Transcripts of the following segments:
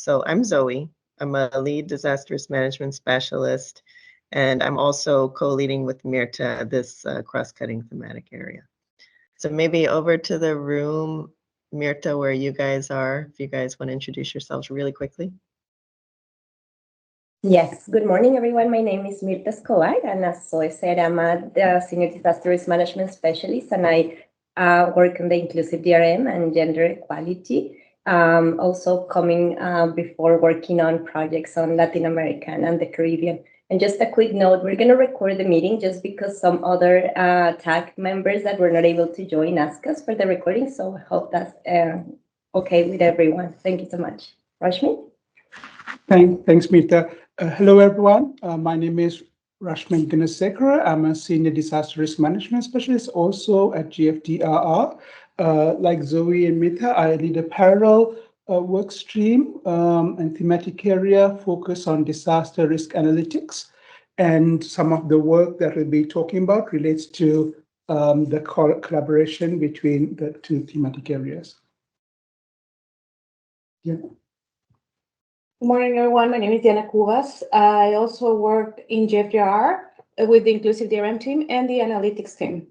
So I'm Zoe. I'm a lead disaster risk management specialist, and I'm also co-leading with Mirta this cross-cutting thematic area. So maybe over to the room, Mirta, where you guys are, if you guys want to introduce yourselves really quickly. Yes, good morning, everyone. My name is Mirta Escobar, and as Zoe said, I'm a senior disaster risk management specialist, and I work on the inclusive DRM and gender equality. Also coming before working on projects on Latin America and the Caribbean. And just a quick note, we're going to record the meeting just because some other TAG members that were not able to join asked us for the recording. So I hope that's okay with everyone. Thank you so much. Rashmi? Thanks, Mita. Hello, everyone. My name is Rashmi Gunasekara. I'm a senior disaster risk management specialist, also at GFDRR. Like Zoe and Mita, I lead a parallel work stream and thematic area focused on disaster risk analytics. And some of the work that we'll be talking about relates to the collaboration between the two thematic areas. Yeah. Good morning, everyone. My name is Diana Cubas. I also work in GFDRR with the Inclusive DRM team and the Analytics team.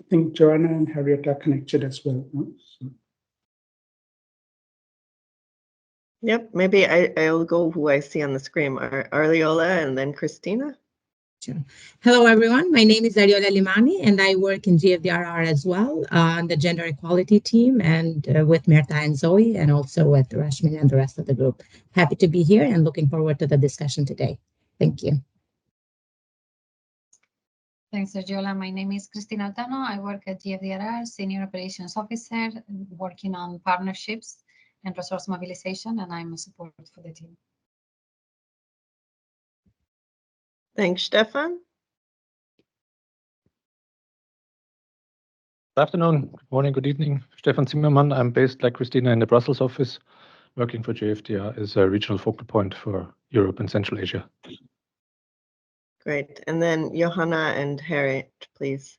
I think Joanna and Harriet are connected as well. No? So. Yep, maybe I'll go who I see on the screen, Ariola and then Christina. Sure. Hello, everyone. My name is Ariola Limani, and I work in GFDRR as well on the gender equality team and with Mirta and Zoe, and also with Rashmi and the rest of the group. Happy to be here and looking forward to the discussion today. Thank you. Thanks, Ariola. My name is Cristina Altano. I work at GFDRR, Senior Operations Officer, working on partnerships and resource mobilization, and I'm a support for the team. Thanks, Stefan. Good afternoon, good morning, good evening. Stefan Zimmermann. I'm based, like Christina, in the Brussels office, working for GFDR as a regional focal point for Europe and Central Asia. Great. And then Johanna and Harriet, please.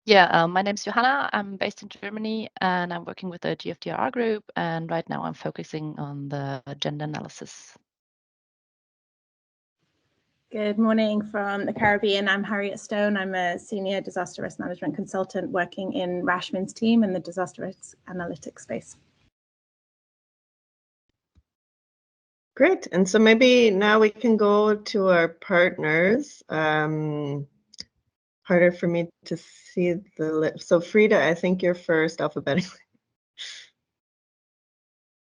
Yeah, my name is Johanna. I'm based in Germany and I'm working with the GFDRR group. And right now I'm focusing on the gender analysis. Good morning from the Caribbean. I'm Harriet Stone. I'm a senior disaster risk management consultant working in Rashmin's team in the disaster risk analytics space. Great. And so maybe now we can go to our partners. Harder for me to see the list. So Frida, I think you're first alphabetically.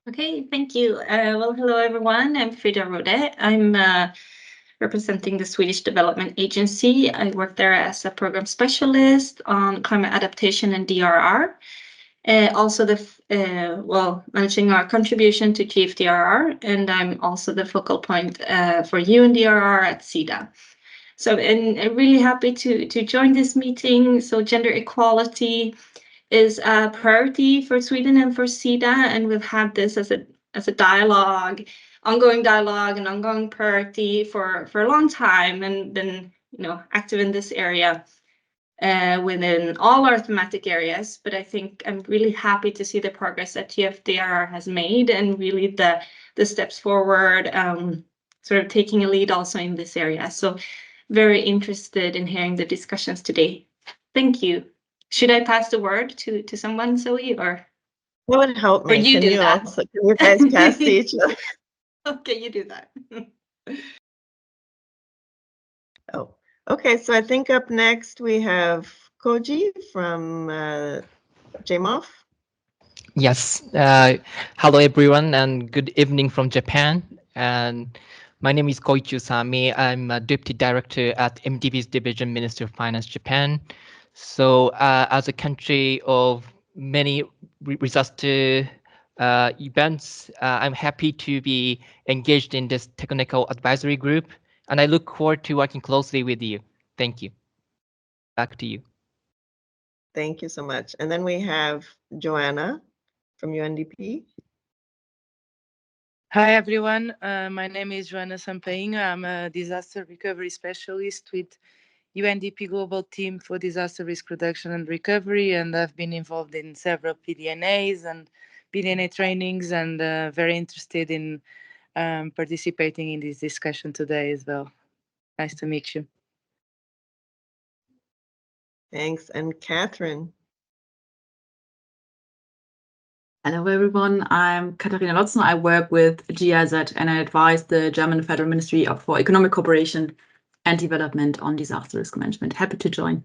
Okay, thank you. Well, hello, everyone. I'm Frida Rode. I'm representing the Swedish Development Agency. I work there as a program specialist on climate adaptation and DRR. Also managing our contribution to GFDRR, and I'm also the focal point for UNDRR at SIDA. So, and I'm really happy to join this meeting. So gender equality is a priority for Sweden and for SIDA, and we've had this as a dialogue, ongoing dialogue and ongoing priority for a long time, and been active in this area within all our thematic areas. But I think I'm really happy to see the progress that GFDRR has made and really the steps forward, sort of taking a lead also in this area. So very interested in hearing the discussions today. Thank you. Should I pass the word to someone, Zoe, or? That would help me. Or you can do you that? Also, can you guys pass to each other? Okay, you do that. Oh, okay. So I think up next we have Koji from JMOF. Yes. Hello, everyone, and good evening from Japan. And my name is Koichi Usami. I'm a Deputy Director at MDB's Division, Ministry of Finance, Japan. So as a country of many disaster events, I'm happy to be engaged in this technical advisory group, and I look forward to working closely with you. Thank you. Back to you. Thank you so much. And then we have Joanna from UNDP. Hi, everyone. My name is Joanna Sampainho. I'm a disaster recovery specialist with UNDP Global Team for Disaster Risk Reduction and Recovery, and I've been involved in several PDNAs and BDNA trainings, and very interested in participating in this discussion today as well. Nice to meet you. Thanks. And Catherine. Hello, everyone. I'm Katharina Lotzen. I work with GIZ and I advise the German Federal Ministry for Economic Cooperation and Development on disaster risk management. Happy to join.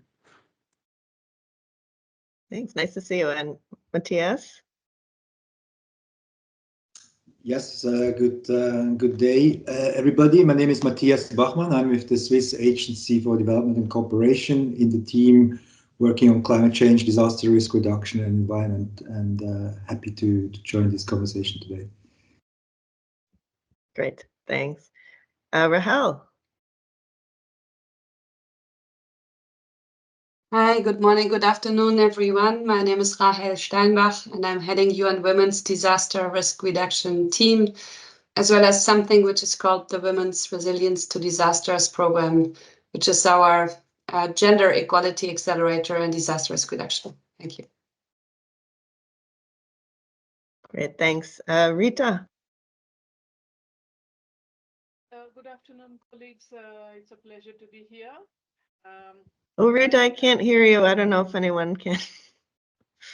Thanks. Nice to see you. And Matthias? Yes, good day, everybody. My name is Matthias Bachmann. I'm with the Swiss Agency for Development and Cooperation in the team working on climate change, disaster risk reduction, and environment, and happy to join this conversation today. Great, thanks. Rahel. Hi, good morning, good afternoon, everyone. My name is Rahel Steinbach, and I'm heading UN Women's Disaster Risk Reduction Team, as well as something which is called the Women's Resilience to Disasters Program, which is our gender equality accelerator and disaster risk reduction. Thank you. Great, thanks. Rita. Good afternoon, colleagues. It's a pleasure to be here. Oh, Rita, I can't hear you. I don't know if anyone can.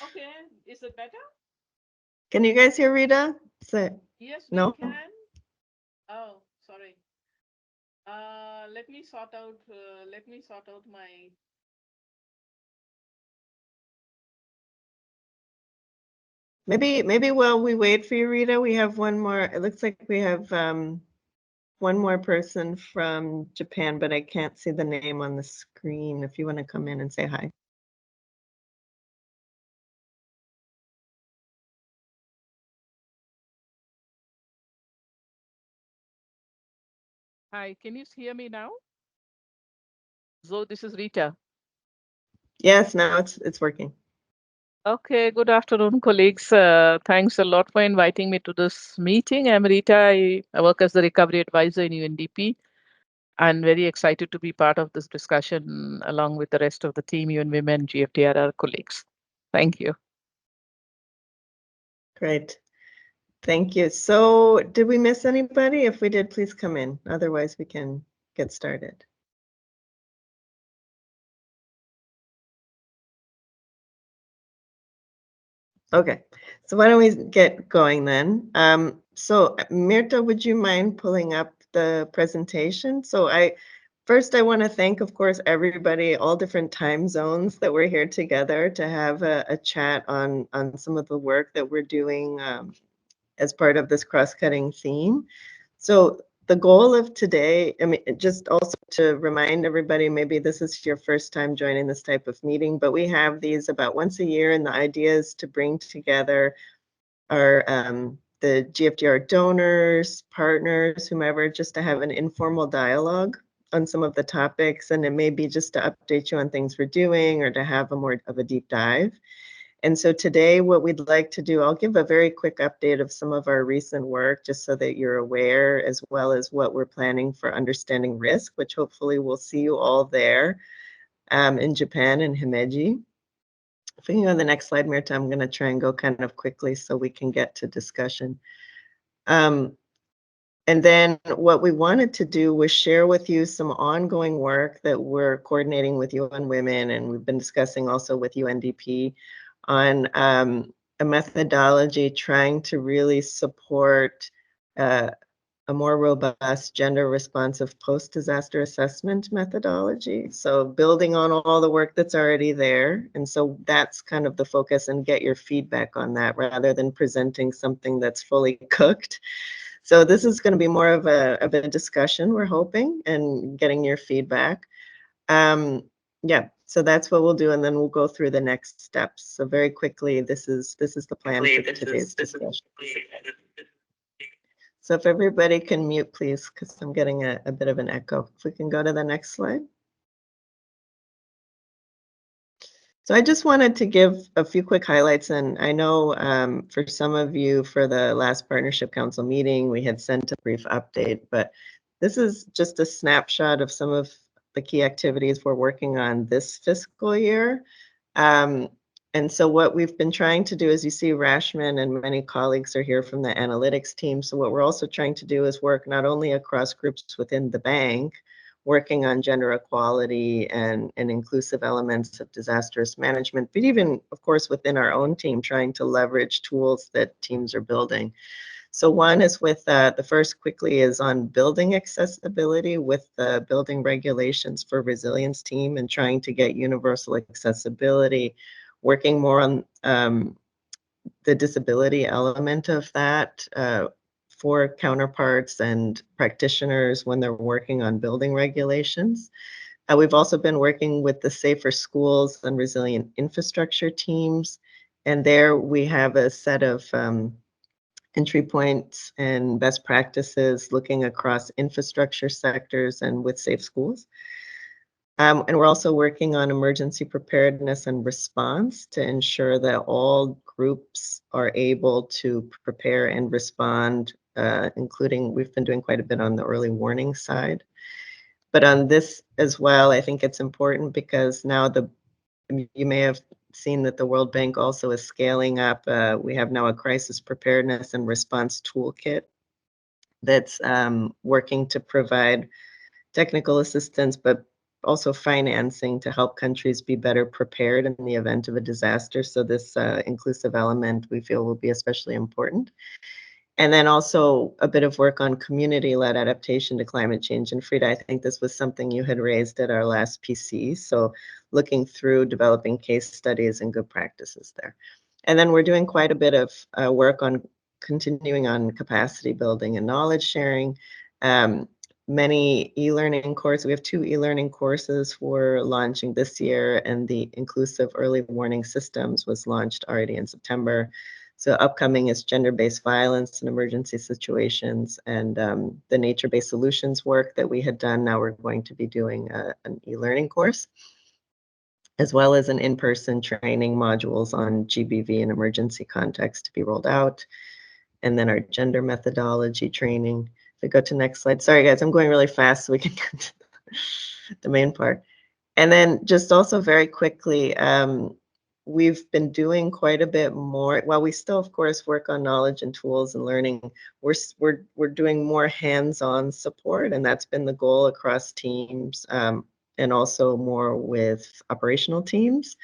Okay, is it better? Can you guys hear Rita? Yes, no? we can. Oh, sorry. Let me sort out my. Maybe while we wait for you, Rita, we have one more. It looks like we have one more person from Japan, but I can't see the name on the screen. If you want to come in and say hi. Hi, can you hear me now? So this is Rita. Yes, now it's working. Okay, good afternoon, colleagues. Thanks a lot for inviting me to this meeting. I'm Rita. I work as the recovery advisor in UNDP. I'm very excited to be part of this discussion along with the rest of the team, UN Women, GFDRR colleagues. Thank you. Great. Thank you. So did we miss anybody? If we did, please come in. Otherwise, we can get started. Okay, so why don't we get going then? So Mirta, would you mind pulling up the presentation? So first I want to thank, of course, everybody, all different time zones that we're here together to have a chat on some of the work that we're doing as part of this cross-cutting theme. So the goal of today, I mean, just also to remind everybody, maybe this is your first time joining this type of meeting, but we have these about once a year, and the idea is to bring together our the GFDR donors, partners, whomever, just to have an informal dialogue on some of the topics, and it may be just to update you on things we're doing or to have a more of a deep dive. And so today what we'd like to do, I'll give a very quick update of some of our recent work just so that you're aware, as well as what we're planning for understanding risk, which hopefully we'll see you all there in Japan in Himeji. If we can go to the next slide, Mirta, I'm going to try and go kind of quickly so we can get to discussion. And then what we wanted to do was share with you some ongoing work that we're coordinating with UN Women, and we've been discussing also with UNDP on a methodology trying to really support a more robust gender responsive post-disaster assessment methodology. So building on all the work that's already there. And so that's kind of the focus, and get your feedback on that rather than presenting something that's fully cooked. So this is going to be more of a discussion, we're hoping, and getting your feedback. Yeah, so that's what we'll do, and then we'll go through the next steps. So very quickly, this is the plan for today's discussion. So if everybody can mute, please, because I'm getting a bit of an echo. If we can go to the next slide. So I just wanted to give a few quick highlights, and I know for some of you, for the last Partnership Council meeting, we had sent a brief update, but this is just a snapshot of some of the key activities we're working on this fiscal year. And so what we've been trying to do is, you see Rashman and many colleagues are here from the analytics team. So what we're also trying to do is work not only across groups within the bank, working on gender equality and inclusive elements of disaster risk management, but even, of course, within our own team, trying to leverage tools that teams are building. So one is with, the first quickly is on building accessibility with the building regulations for resilience team and trying to get universal accessibility, working more on the disability element of that for counterparts and practitioners when they're working on building regulations. We've also been working with the Safer Schools and Resilient Infrastructure teams, and there we have a set of entry points and best practices looking across infrastructure sectors and with safe schools. And we're also working on emergency preparedness and response to ensure that all groups are able to prepare and respond, including, we've been doing quite a bit on the early warning side. But on this as well, I think it's important because now you may have seen that the World Bank also is scaling up. We have now a crisis preparedness and response toolkit that's working to provide technical assistance, but also financing to help countries be better prepared in the event of a disaster. So this inclusive element we feel will be especially important. And then also a bit of work on community-led adaptation to climate change. And Frida, I think this was something you had raised at our last PC. So looking through developing case studies and good practices there. And then we're doing quite a bit of work on continuing on capacity building and knowledge sharing. Many e-learning courses. We have 2 e-learning courses we're launching this year, and the inclusive early warning systems was launched already in September. So upcoming is gender-based violence in emergency situations, and the nature-based solutions work that we had done. Now we're going to be doing an e-learning course, as well as an in-person training modules on GBV and emergency context to be rolled out. And then our gender methodology training. If we go to next slide. Sorry, guys, I'm going really fast so we can get to the main part. And then just also very quickly, we've been doing quite a bit more. While we still, of course, work on knowledge and tools and learning, we're doing more hands-on support, and that's been the goal across teams, and also more with operational teams.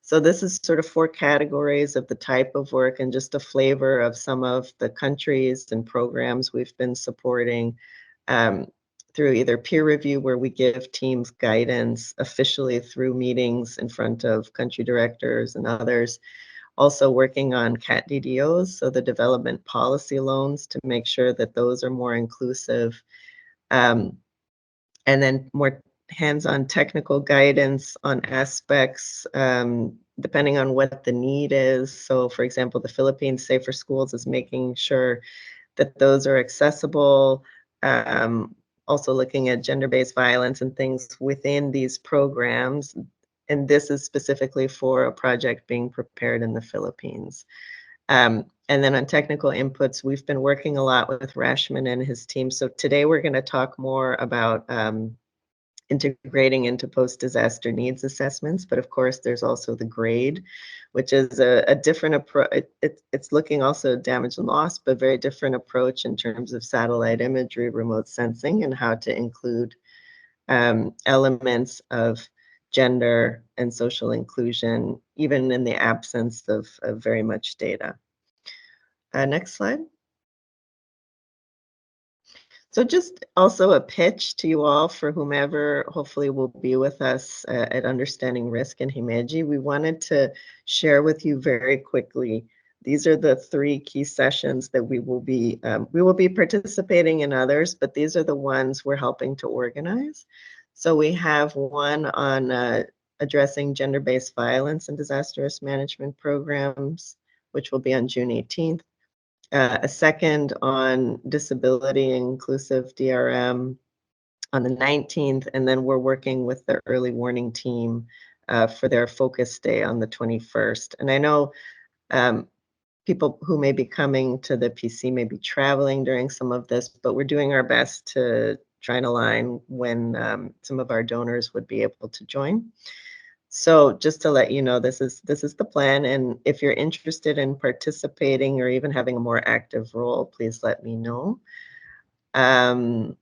So this is sort of 4 categories of the type of work and just a flavor of some of the countries and programs we've been supporting through either peer review, where we give teams guidance officially through meetings in front of country directors and others. Also working on CAT DDOs, so the development policy loans, to make sure that those are more inclusive. And then more hands-on technical guidance on aspects depending on what the need is. So for example, the Philippines Safer Schools is making sure that those are accessible. Also looking at gender-based violence and things within these programs. And this is specifically for a project being prepared in the Philippines. And then on technical inputs, we've been working a lot with Rashman and his team. So today we're going to talk more about integrating into post-disaster needs assessments, but of course there's also the GRADE, which is a different approach. It's looking also at damage and loss, but very different approach in terms of satellite imagery, remote sensing, and how to include elements of gender and social inclusion, even in the absence of very much data. Next slide. So just also a pitch to you all for whomever hopefully will be with us at Understanding Risk in Himeji. We wanted to share with you very quickly. These are the 3 key sessions that we will be participating in others, but these are the ones we're helping to organize. So we have one on addressing gender-based violence and disaster risk management programs, which will be on June 18th. A second on disability inclusive DRM on the 19th, and then we're working with the early warning team for their focus day on the 21st. And I know people who may be coming to the PC may be traveling during some of this, but we're doing our best to try and align when some of our donors would be able to join. So just to let you know, this is the plan, and if you're interested in participating or even having a more active role, please let me know. And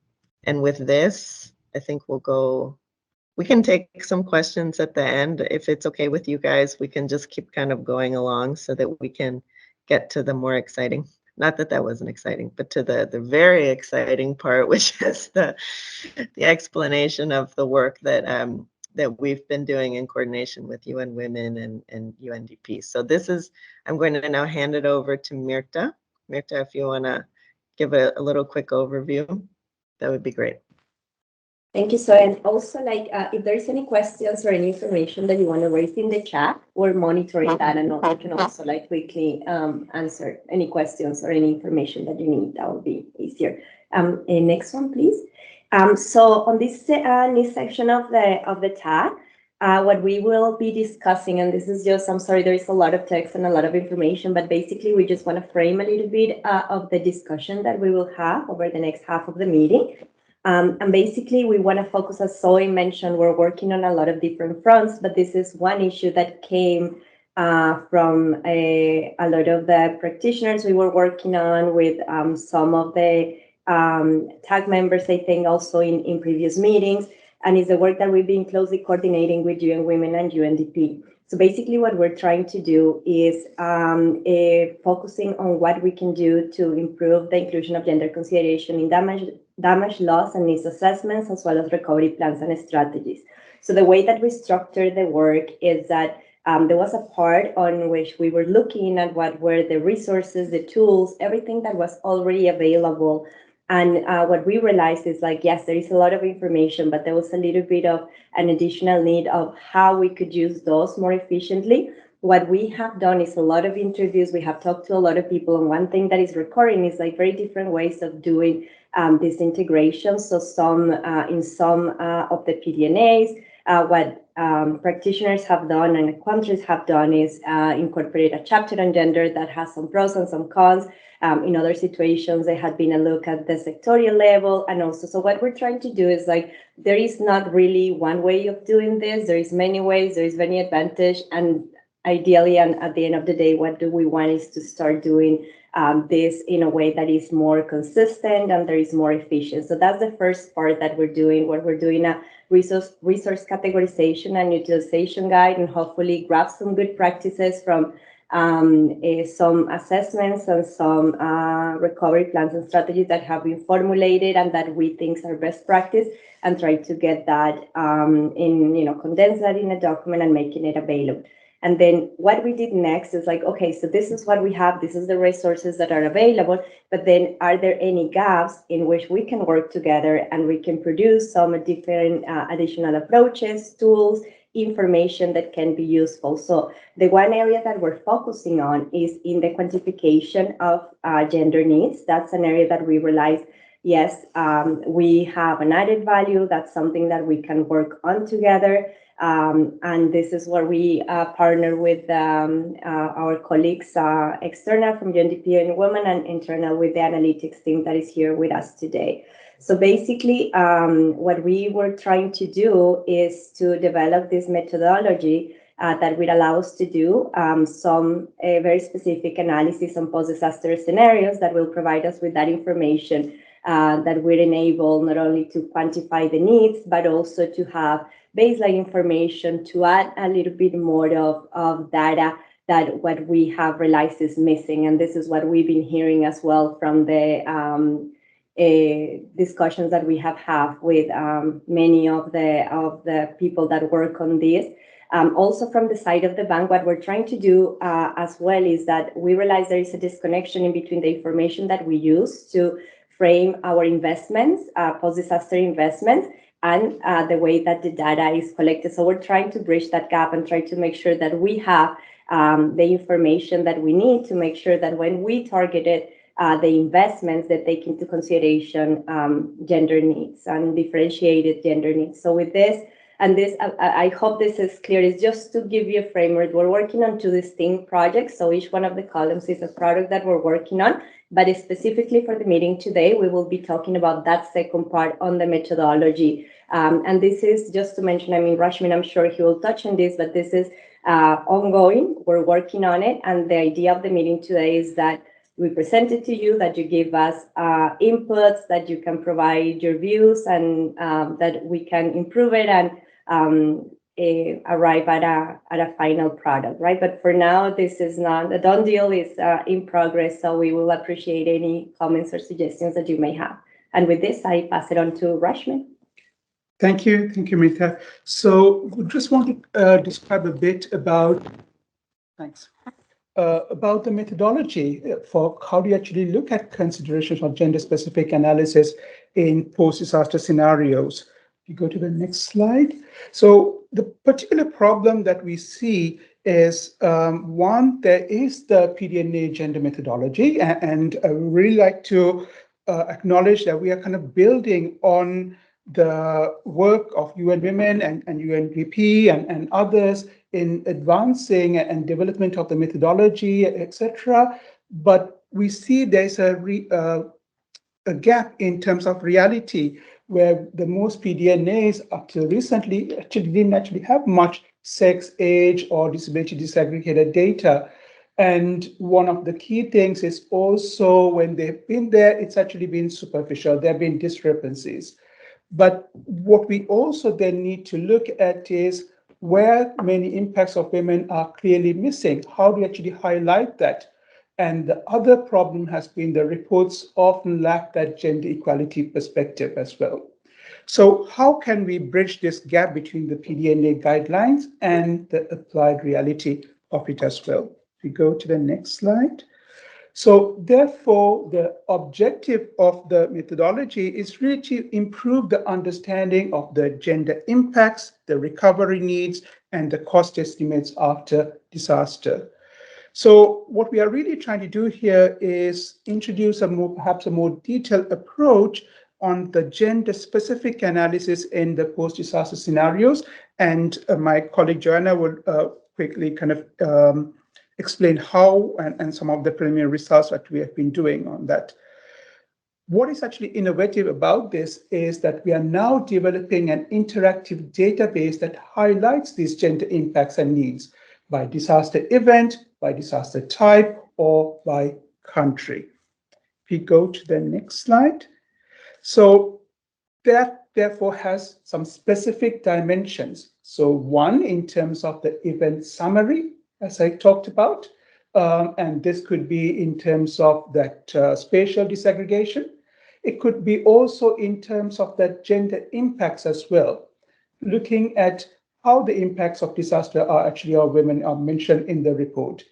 with this, I think we can take some questions at the end. If it's okay with you guys, we can just keep kind of going along so that we can get to the more exciting, not that that wasn't exciting, but to the very exciting part, which is the explanation of the work that that we've been doing in coordination with UN Women and UNDP. So I'm going to now hand it over to Mirta. Mirta, if you want to give a little quick overview, that would be great. Thank you. So, and also, like, if there's any questions or any information that you want to raise in the chat, we're monitoring that, and you can also like quickly answer any questions or any information that you need. That will be easier. Next one, please. So on this section of the tab, what we will be discussing, and this is just, I'm sorry, there is a lot of text and a lot of information, but basically we just want to frame a little bit of the discussion that we will have over the next half of the meeting. And basically, we want to focus, as Zoe mentioned, we're working on a lot of different fronts, but this is one issue that came from a lot of the practitioners we were working on with some of the TAG members, I think, also in previous meetings, and is the work that we've been closely coordinating with UN Women and UNDP. So basically what we're trying to do is focusing on what we can do to improve the inclusion of gender consideration in damage loss and needs assessments, as well as recovery plans and strategies. So the way that we structure the work is that there was a part on which we were looking at what were the resources, the tools, everything that was already available. And what we realized is like, yes, there is a lot of information, but there was a little bit of an additional need of how we could use those more efficiently. What we have done is a lot of interviews. We have talked to a lot of people. And one thing that is recurring is like very different ways of doing this integration. So in some of the PDNAs, what practitioners have done and countries have done is incorporate a chapter on gender that has some pros and some cons. In other situations, there had been a look at the sectorial level. And also, so what we're trying to do is like, there is not really one way of doing this. There is many ways, there is many advantage. And ideally, and at the end of the day, what do we want is to start doing this in a way that is more consistent and there is more efficient. So that's the first part that we're doing, where we're doing a resource categorization and utilization guide, and hopefully grab some good practices from some assessments and some recovery plans and strategies that have been formulated and that we think are best practice, and try to get that condense that in a document and making it available. And then what we did next is like, okay, so this is what we have, this is the resources that are available, but then are there any gaps in which we can work together and we can produce some different additional approaches, tools, information that can be useful. So the one area that we're focusing on is in the quantification of gender needs. That's an area that we realize, yes, we have an added value. That's something that we can work on together. And this is where we partner with our colleagues external from UNDP and Women, and internal with the analytics team that is here with us today. So basically, what we were trying to do is to develop this methodology that would allow us to do some very specific analysis on post-disaster scenarios that will provide us with that information that will enable not only to quantify the needs, but also to have baseline information to add a little bit more of data that what we have realized is missing. And this is what we've been hearing as well from the discussions that we have had with many of the people that work on this. Also from the side of the bank, what we're trying to do as well is that we realize there is a disconnection in between the information that we use to frame our investments, post-disaster investments, and the way that the data is collected. So we're trying to bridge that gap and try to make sure that we have the information that we need to make sure that when we targeted the investments, that take into consideration gender needs and differentiated gender needs. So with this, And this, I hope this is clear, is just to give you a framework. We're working on 2 distinct projects, so each one of the columns is a product that we're working on, but specifically for the meeting today, we will be talking about that second part on the methodology. And this is just to mention, I mean, Rashmin, I'm sure he will touch on this, but this is ongoing. We're working on it, and the idea of the meeting today is that we present it to you, that you give us inputs, that you can provide your views, and that we can improve it and arrive at a final product, right? But for now, this is not a done deal, it's in progress, so we will appreciate any comments or suggestions that you may have. And with this, I pass it on to Rashmin. Thank you, Mita. So we just want to describe a bit about, about the methodology for how do you actually look at considerations of gender-specific analysis in post-disaster scenarios. If you go to the next slide. So the particular problem that we see is, one, there is the PDNA gender methodology, and I would really like to acknowledge that we are kind of building on the work of UN Women and UNDP and others in advancing and development of the methodology, etc. But we see there's a gap in terms of reality, where the most PDNAs up till recently actually didn't actually have much sex, age, or disability disaggregated data. And one of the key things is also when they've been there, it's actually been superficial. There have been discrepancies. But what we also then need to look at is where many impacts of women are clearly missing. How do you actually highlight that? And the other problem has been the reports often lack that gender equality perspective as well. So how can we bridge this gap between the PDNA guidelines and the applied reality of it as well? If we go to the next slide. So therefore, the objective of the methodology is really to improve the understanding of the gender impacts, the recovery needs, and the cost estimates after disaster. So what we are really trying to do here is introduce perhaps a more detailed approach on the gender-specific analysis in the post-disaster scenarios. And my colleague Joanna will quickly kind of explain how and some of the preliminary results that we have been doing on that. What is actually innovative about this is that we are now developing an interactive database that highlights these gender impacts and needs by disaster event, by disaster type, or by country. If we go to the next slide. So that therefore has some specific dimensions. So one, in terms of the event summary, as I talked about, and this could be in terms of that spatial disaggregation. It could be also in terms of that gender impacts as well, looking at how the impacts of disaster are actually our women are mentioned in the report,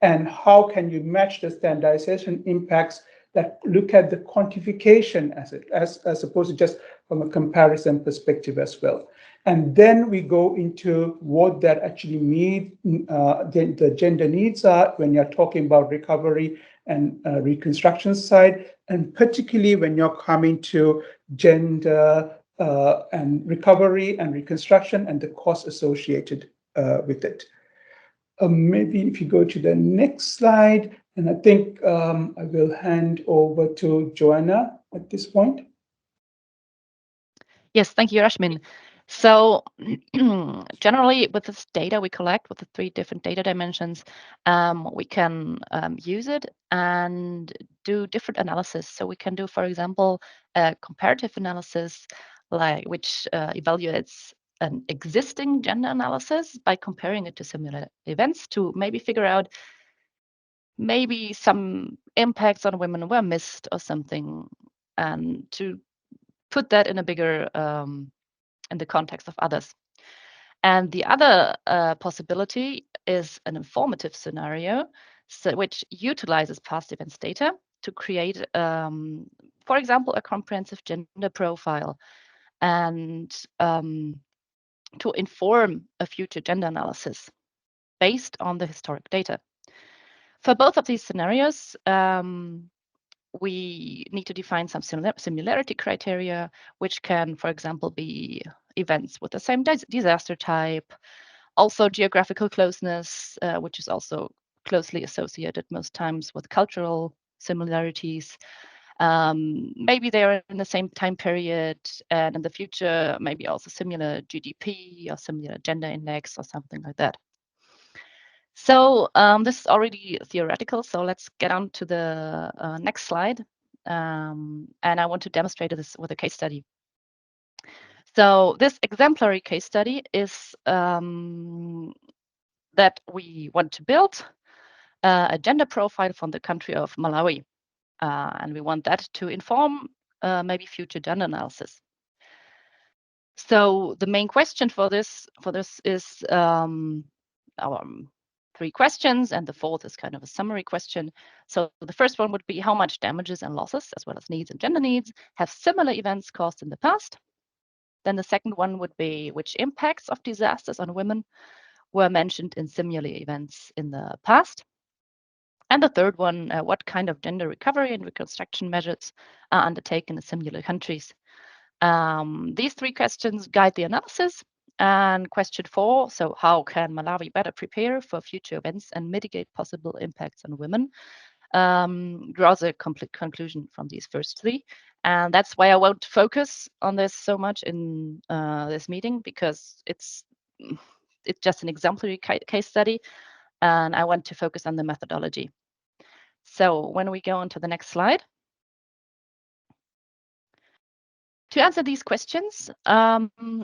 and how can you match the standardization impacts that look at the quantification as opposed to just from a comparison perspective as well. And then we go into what that actually means, the gender needs are when you're talking about recovery and reconstruction side, and particularly when you're coming to gender and recovery and reconstruction and the costs associated with it. Maybe if you go to the next slide, and I think I will hand over to Joanna at this point. Yes, thank you, Rashmin. So generally, with this data we collect, with the 3 different data dimensions, we can use it and do different analysis. So we can do, for example, a comparative analysis, which evaluates an existing gender analysis by comparing it to similar events to maybe figure out maybe some impacts on women were missed or something, and to put that in a bigger in the context of others. And the other possibility is an informative scenario, which utilizes past events data to create, for example, a comprehensive gender profile and to inform a future gender analysis based on the historic data. For both of these scenarios, we need to define some similarity criteria, which can, for example, be events with the same disaster type, also geographical closeness, which is also closely associated most times with cultural similarities. Maybe they're in the same time period, and in the future, maybe also similar GDP or similar gender index or something like that. So this is already theoretical, so let's get on to the next slide. And I want to demonstrate this with a case study. So this exemplary case study is that we want to build a gender profile from the country of Malawi. And we want that to inform maybe future gender analysis. So the main question for this is our 3 questions, and the fourth is kind of a summary question. So the first one would be how much damages and losses, as well as needs and gender needs, have similar events caused in the past. Then the second one would be which impacts of disasters on women were mentioned in similar events in the past. And the third one, what kind of gender recovery and reconstruction measures are undertaken in similar countries? These 3 questions guide the analysis. And question 4, so how can Malawi better prepare for future events and mitigate possible impacts on women? Draws a complete conclusion from these first 3. And that's why I won't focus on this so much in this meeting, because it's just an exemplary case study. And I want to focus on the methodology. So when we go on to the next slide. To answer these questions,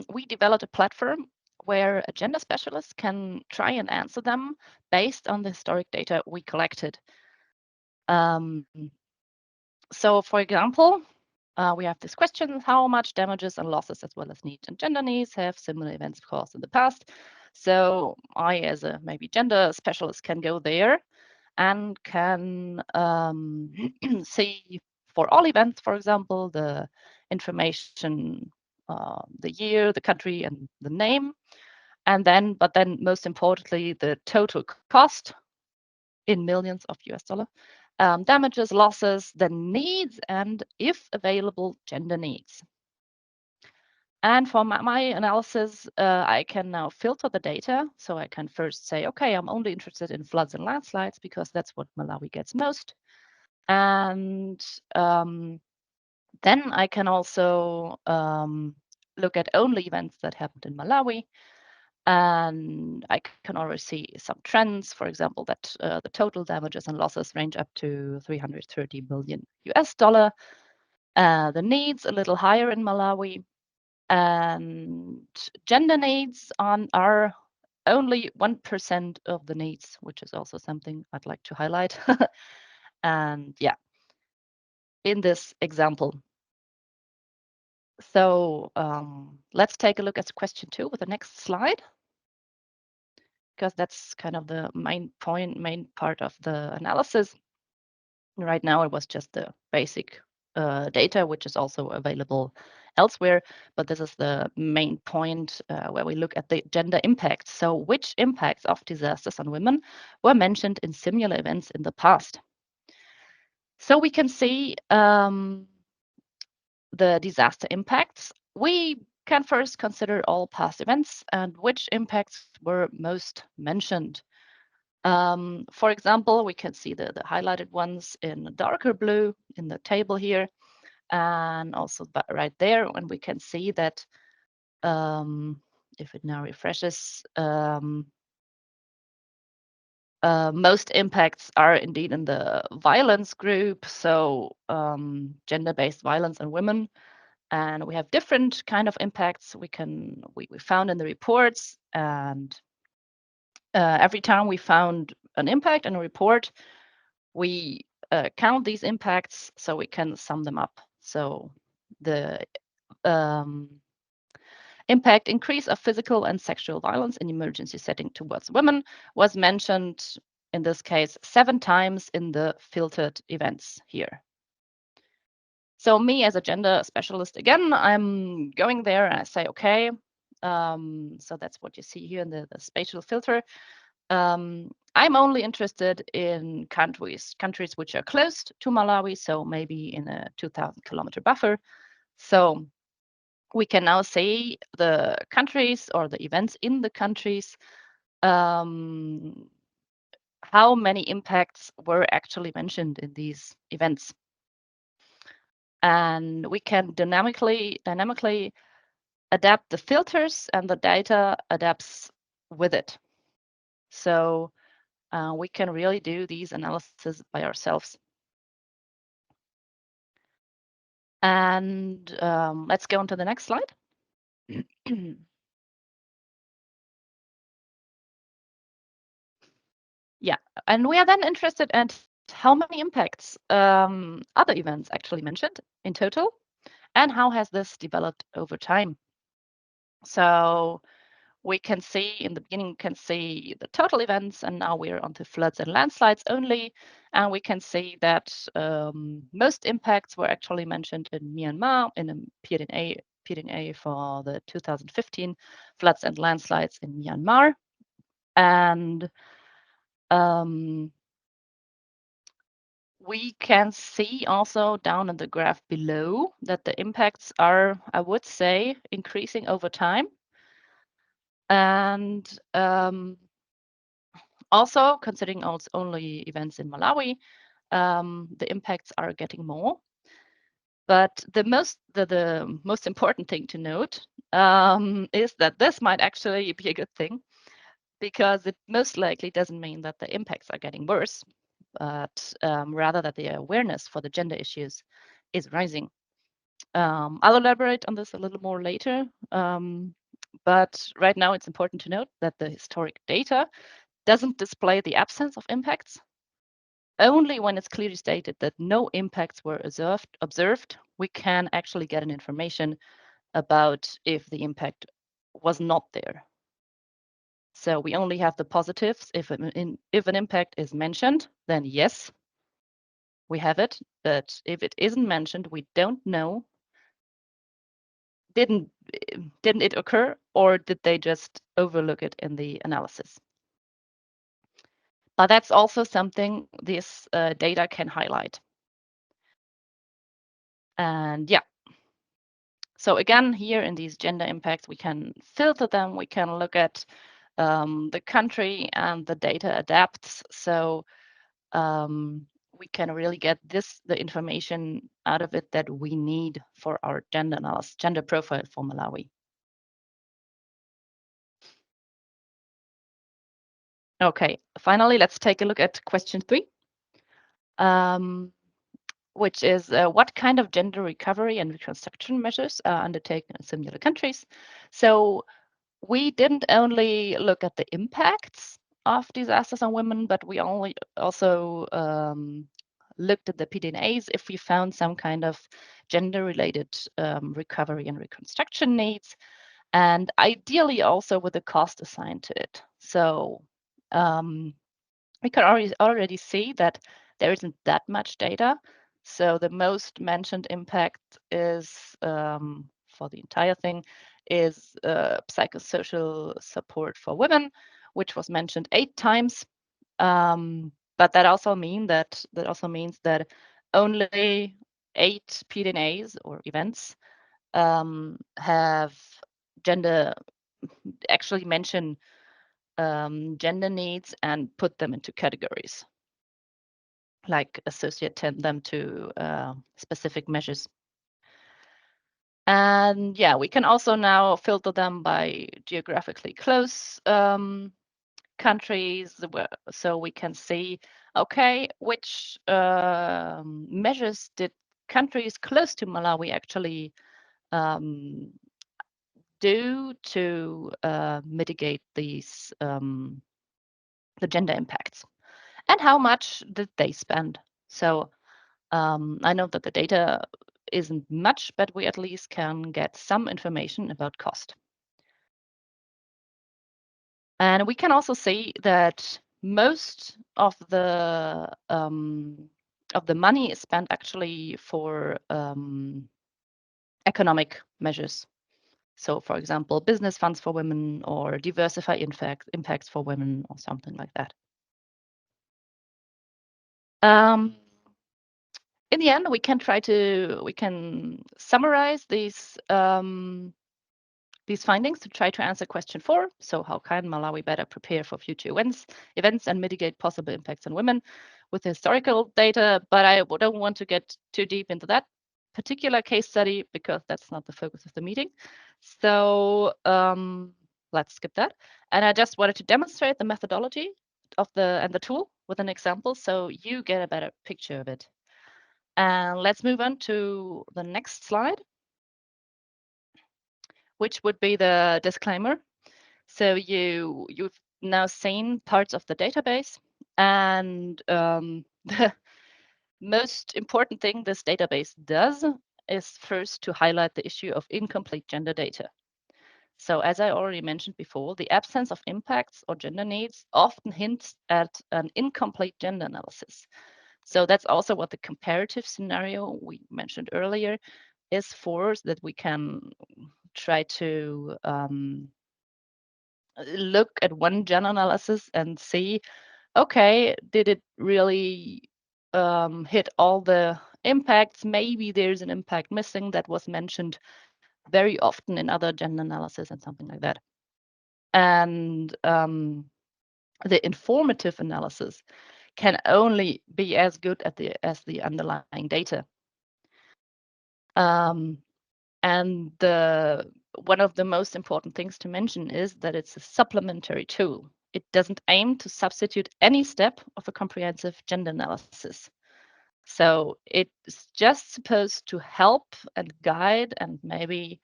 we developed a platform where a gender specialist can try and answer them based on the historic data we collected. So for example, we have this question, how much damages and losses as well as needs and gender needs have similar events caused in the past? So I, as a maybe gender specialist, can go there and can see for all events, for example, the information, the year, the country, and the name. And then, but then most importantly, the total cost in millions of US dollar, damages, losses, the needs, and if available, gender needs. And for my analysis, I can now filter the data. So I can first say, okay, I'm only interested in floods and landslides because that's what Malawi gets most. And then I can also look at only events that happened in Malawi. And I can already see some trends, for example, that the total damages and losses range up to 330 million US dollar. The needs a little higher in Malawi. And gender needs are only 1% of the needs, which is also something I'd like to highlight. And yeah, in this example. So let's take a look at question 2 with the next slide, because that's kind of the main part of the analysis. Right now, it was just the basic data, which is also available elsewhere, but this is the main point where we look at the gender impacts. So which impacts of disasters on women were mentioned in similar events in the past? So we can see the disaster impacts. We can first consider all past events and which impacts were most mentioned. For example, we can see the highlighted ones in darker blue in the table here, and also right there, and we can see that if it now refreshes, most impacts are indeed in the violence group, so gender-based violence on women. And we have different kind of impacts we found in the reports, and every time we found an impact in a report, we count these impacts so we can sum them up. So the impact increase of physical and sexual violence in emergency setting towards women was mentioned, in this case, 7 times in the filtered events here. So me as a gender specialist, again, I'm going there and I say, okay, so that's what you see here in the spatial filter. I'm only interested in countries which are close to Malawi, so maybe in a 2,000 kilometer buffer. So we can now see the countries or the events in the countries, how many impacts were actually mentioned in these events. And we can dynamically adapt the filters, and the data adapts with it. So we can really do these analyses by ourselves. And let's go on to the next slide. Yeah, and we are then interested in how many impacts other events actually mentioned in total, and how has this developed over time. So we can see in the beginning, we can see the total events, and now we're onto floods and landslides only. And we can see that most impacts were actually mentioned in Myanmar in a PDNA for the 2015 floods and landslides in Myanmar. And we can see also down in the graph below that the impacts are, I would say, increasing over time. And also, considering only events in Malawi, the impacts are getting more. But the most important thing to note is that this might actually be a good thing, because it most likely doesn't mean that the impacts are getting worse, but rather that the awareness for the gender issues is rising. I'll elaborate on this a little more later, but right now it's important to note that the historic data doesn't display the absence of impacts. Only when it's clearly stated that no impacts were observed, we can actually get an information about if the impact was not there. So we only have the positives. If an impact is mentioned, then yes, we have it. But if it isn't mentioned, we don't know. Didn't it occur, or did they just overlook it in the analysis? But that's also something this data can highlight. And yeah, so again, here in these gender impacts, we can filter them. We can look at the country, and the data adapts. So we can really get the information out of it that we need for our gender analysis, gender profile for Malawi. Okay, finally, let's take a look at question 3, which is what kind of gender recovery and reconstruction measures are undertaken in similar countries. So we didn't only look at the impacts of disasters on women, but we also looked at the PDNAs if we found some kind of gender-related recovery and reconstruction needs, and ideally also with a cost assigned to it. So we can already see that there isn't that much data. So the most mentioned impact is, for the entire thing, is psychosocial support for women, which was mentioned 8 times. But that also means that only 8 PDNAs or events have actually mention gender needs and put them into categories, like associate them to specific measures. And yeah, we can also now filter them by geographically close countries, so we can see, okay, which measures did countries close to Malawi actually do to mitigate these the gender impacts, and how much did they spend. So I know that the data isn't much, but we at least can get some information about cost. And we can also see that most of the money is spent actually for economic measures. So, for example, business funds for women, or diversify impacts for women, or something like that. in the end, we can summarize these findings to try to answer question 4. So how can Malawi better prepare for future events and mitigate possible impacts on women with historical data? But I don't want to get too deep into that particular case study because that's not the focus of the meeting. So let's skip that. And I just wanted to demonstrate the methodology of the tool with an example so you get a better picture of it. And let's move on to the next slide, which would be the disclaimer. So you've now seen parts of the database, and the most important thing this database does is first to highlight the issue of incomplete gender data. So as I already mentioned before, the absence of impacts or gender needs often hints at an incomplete gender analysis. So that's also what the comparative scenario we mentioned earlier is for, so that we can try to look at one gender analysis and see, okay, did it really hit all the impacts? Maybe there's an impact missing that was mentioned very often in other gender analysis and something like that. And the informative analysis can only be as good as the underlying data. And one of the most important things to mention is that it's a supplementary tool. It doesn't aim to substitute any step of a comprehensive gender analysis. So it's just supposed to help and guide and maybe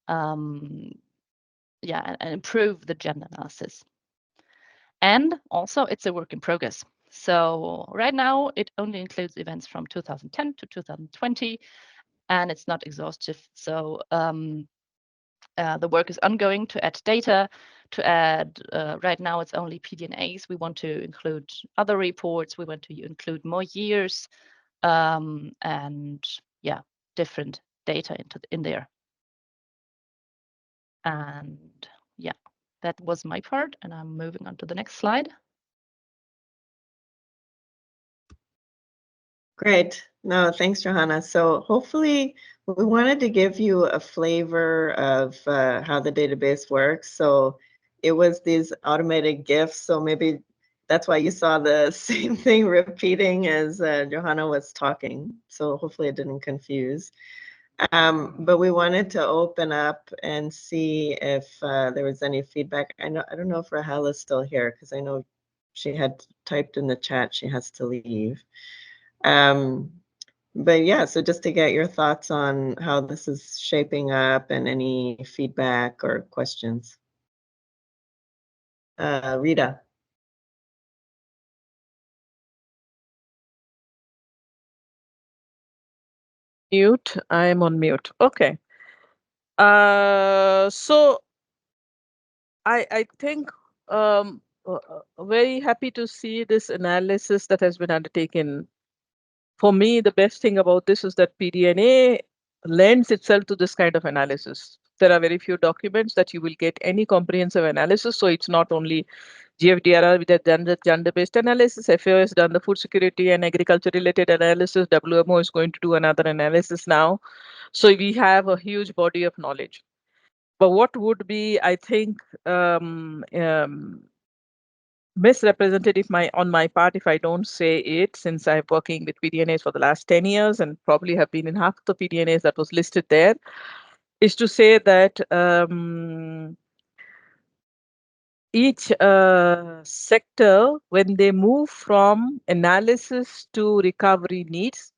and improve the gender analysis. And also it's a work in progress. So right now it only includes events from 2010 to 2020, and it's not exhaustive. So the work is ongoing to add data, right now it's only PDNAs. We want to include other reports. We want to include more years and different data in there. And yeah, that was my part, and I'm moving on to the next slide. Great. No, thanks, Johanna. So hopefully we wanted to give you a flavor of how the database works. So it was these automated GIFs. So maybe that's why you saw the same thing repeating as Johanna was talking. So hopefully it didn't confuse. But we wanted to open up and see if there was any feedback. I don't know if Rahel is still here because I know she had typed in the chat she has to leave. But yeah, so just to get your thoughts on how this is shaping up and any feedback or questions. Rita. Mute. I am on mute. Okay. So I think very happy to see this analysis that has been undertaken. For me, the best thing about this is that PDNA lends itself to this kind of analysis. There are very few documents that you will get any comprehensive analysis. So it's not only GFDRR with the gender-based analysis, FAO has done the food security and agriculture-related analysis, WMO is going to do another analysis now. So we have a huge body of knowledge. But what would be, I think, misrepresented on my part if I don't say it, since I'm working with PDNAs for the last 10 years and probably have been in half the PDNAs that was listed there, is to say that each sector, when they move from analysis to recovery needs,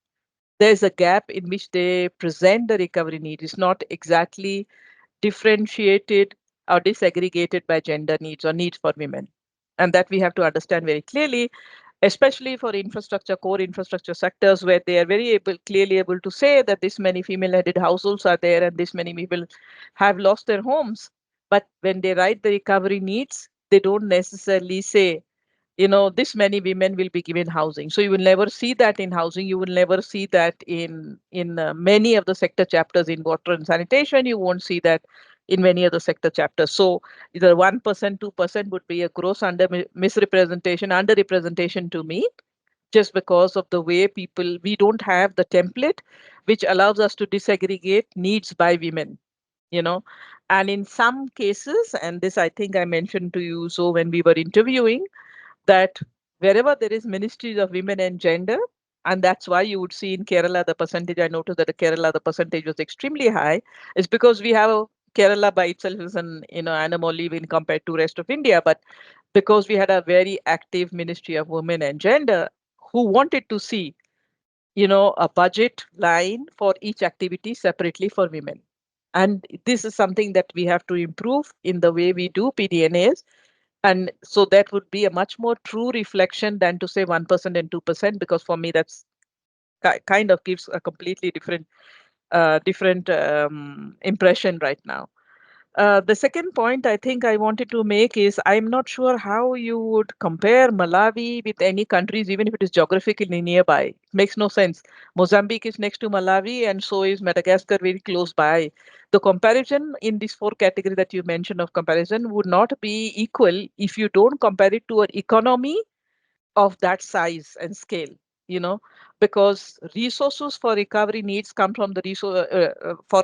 there's a gap in which they present the recovery need. It's not exactly differentiated or disaggregated by gender needs or needs for women. And that we have to understand very clearly, especially for infrastructure, core infrastructure sectors, where they are very clearly able to say that this many female-headed households are there and this many people have lost their homes. But when they write the recovery needs, they don't necessarily say, this many women will be given housing. So you will never see that in housing. You will never see that in many of the sector chapters in water and sanitation. You won't see that in many other sector chapters. So either 1%, 2% would be a gross underrepresentation to me. just because of the way we don't have the template which allows us to disaggregate needs by women, and in some cases, and this I think I mentioned to you so when we were interviewing, that wherever there is ministries of women and gender, and that's why you would see in Kerala the percentage, I noticed that in Kerala the percentage was extremely high, is because we have Kerala by itself is an anomaly when compared to rest of India, but because we had a very active Ministry of Women and Gender who wanted to see a budget line for each activity separately for women. And this is something that we have to improve in the way we do PDNAs. And so that would be a much more true reflection than to say 1% and 2%, because for me, that's kind of gives a completely different impression right now. The second point I think I wanted to make is I'm not sure how you would compare Malawi with any countries, even if it is geographically nearby. It makes no sense. Mozambique is next to Malawi, and so is Madagascar, very close by. The comparison in these four categories that you mentioned of comparison would not be equal if you don't compare it to an economy of that size and scale, because resources for recovery needs come from the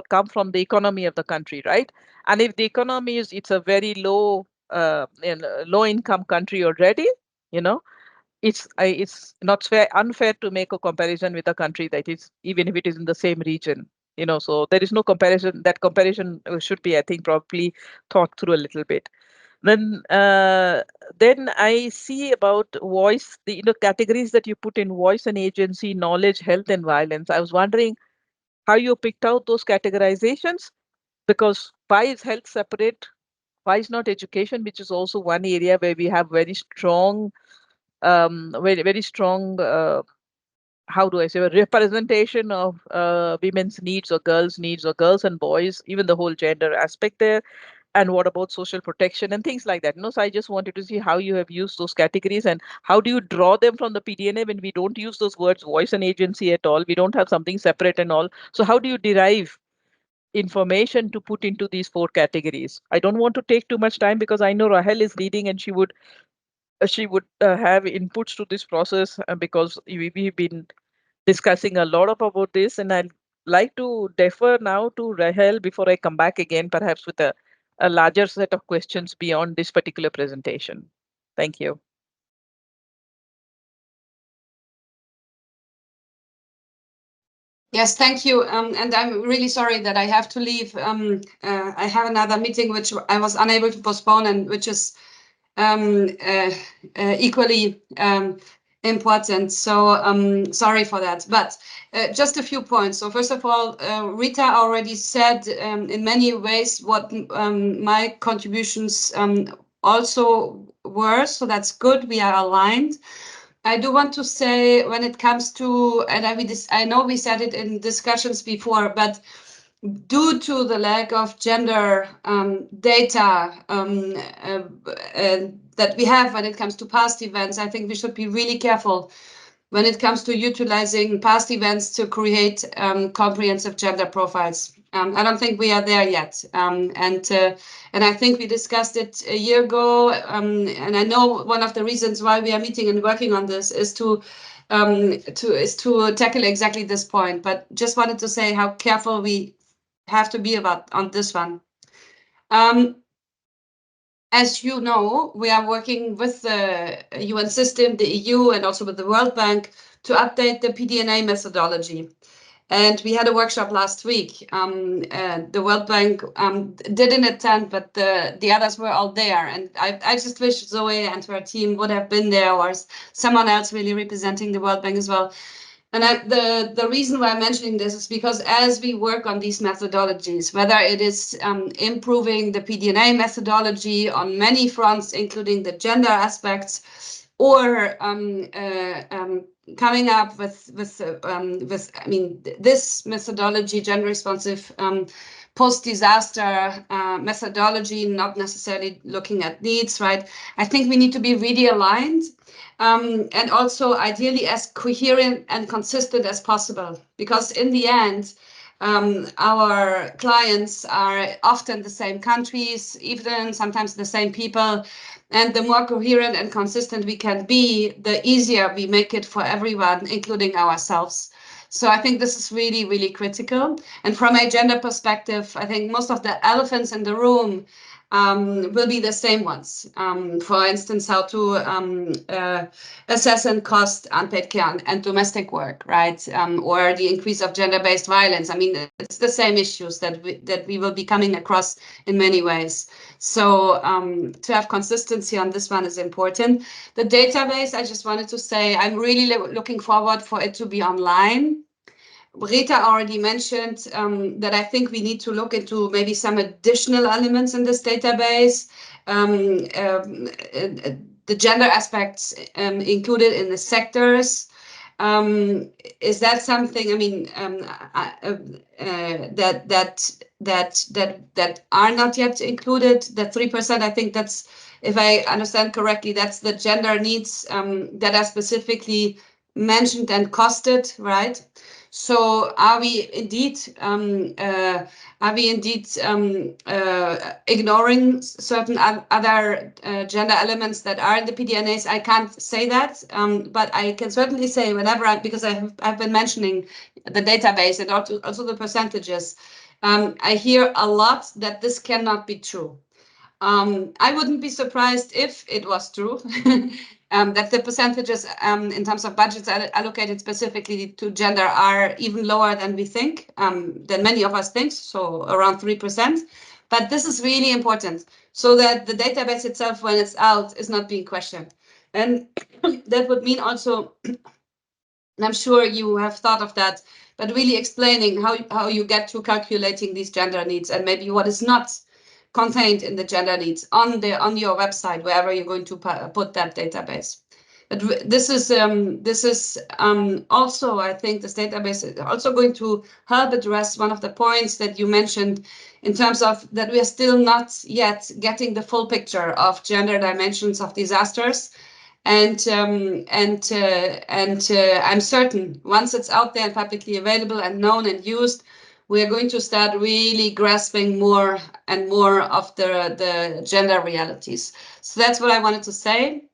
come from the economy of the country, right? And if the economy it's a very low low income country already, it's not unfair to make a comparison with a country that is, even if it is in the same region, so there is no comparison. That comparison should be, I think, probably thought through a little bit. Then I see about voice, the categories that you put in: voice and agency, knowledge, health, and violence. I was wondering how you picked out those categorizations, because why is health separate? Why is not education, which is also one area where we have very strong, very strong, how do I say, a representation of women's needs or girls' needs, or girls and boys, even the whole gender aspect there. And what about social protection and things like that? So I just wanted to see how you have used those categories, and how do you draw them from the PDNA when we don't use those words voice and agency at all? We don't have something separate and all. So how do you derive information to put into these four categories? I don't want to take too much time, because I know Rahel is leading and she would have inputs to this process, because we've been discussing a lot about this, and I'd like to defer now to Rahel before I come back again, perhaps with a larger set of questions beyond this particular presentation. Thank you. Yes, thank you. And I'm really sorry that I have to leave. I have another meeting which I was unable to postpone, and which is equally important. So sorry for that. But just a few points. So first of all, Rita already said in many ways what my contributions also were. So that's good. We are aligned. I do want to say, when it comes to, and I know we said it in discussions before, but due to the lack of gender data that we have when it comes to past events, I think we should be really careful when it comes to utilizing past events to create comprehensive gender profiles. I don't think we are there yet, and I think we discussed it a year ago, and I know one of the reasons why we are meeting and working on this is to tackle exactly this point. But just wanted to say how careful we have to be on this one. As you know, we are working with the UN system, the EU, and also with the World Bank to update the PDNA methodology. And we had a workshop last week. The World Bank didn't attend, but the others were all there. And I just wish Zoe and her team would have been there, or someone else really representing the World Bank as well. And the reason why I'm mentioning this is because as we work on these methodologies, whether it is improving the PDNA methodology on many fronts, including the gender aspects, or coming up with this methodology, gender responsive post-disaster methodology, not necessarily looking at needs, right? I think we need to be really aligned. And also ideally as coherent and consistent as possible, because in the end, our clients are often the same countries, even sometimes the same people. And the more coherent and consistent we can be, the easier we make it for everyone, including ourselves. So I think this is really, really critical. And from a gender perspective, I think most of the elephants in the room will be the same ones. For instance, how to assess and cost unpaid care and domestic work, right? Or the increase of gender-based violence. I mean, it's the same issues that we will be coming across in many ways. So to have consistency on this one is important. The database, I just wanted to say, I'm really looking forward for it to be online. Rita already mentioned that I think we need to look into maybe some additional elements in this database. The gender aspects included in the sectors. Is that something? I mean, that are not yet included? The 3%. I think that's, if I understand correctly, that's the gender needs that are specifically mentioned and costed, right? So are we indeed ignoring certain other gender elements that are in the PDNAs? I can't say that, but I can certainly say whenever because I've been mentioning the database and also the percentages, I hear a lot that this cannot be true. I wouldn't be surprised if it was true. That the percentages in terms of budgets allocated specifically to gender are even lower than we think, than many of us think, so around 3%. But this is really important so that the database itself, when it's out, is not being questioned. And that would mean also, and I'm sure you have thought of that, but really explaining how you get to calculating these gender needs and maybe what is not contained in the gender needs on your website, wherever you're going to put that database. But this is also, I think this database is also going to help address one of the points that you mentioned in terms of that we are still not yet getting the full picture of gender dimensions of disasters. And I'm certain once it's out there and publicly available and known and used, we are going to start really grasping more and more of the gender realities. So that's what I wanted to say.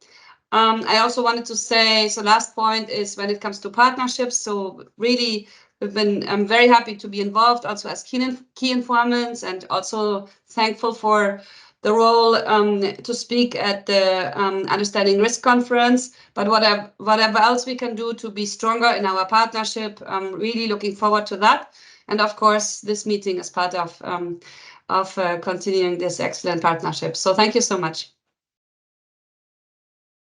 I also wanted to say, so last point is when it comes to partnerships. So really, I'm very happy to be involved also as key informants, and also thankful for the role to speak at the Understanding Risk Conference. But whatever else we can do to be stronger in our partnership, I'm really looking forward to that. And of course, this meeting is part of continuing this excellent partnership. So thank you so much.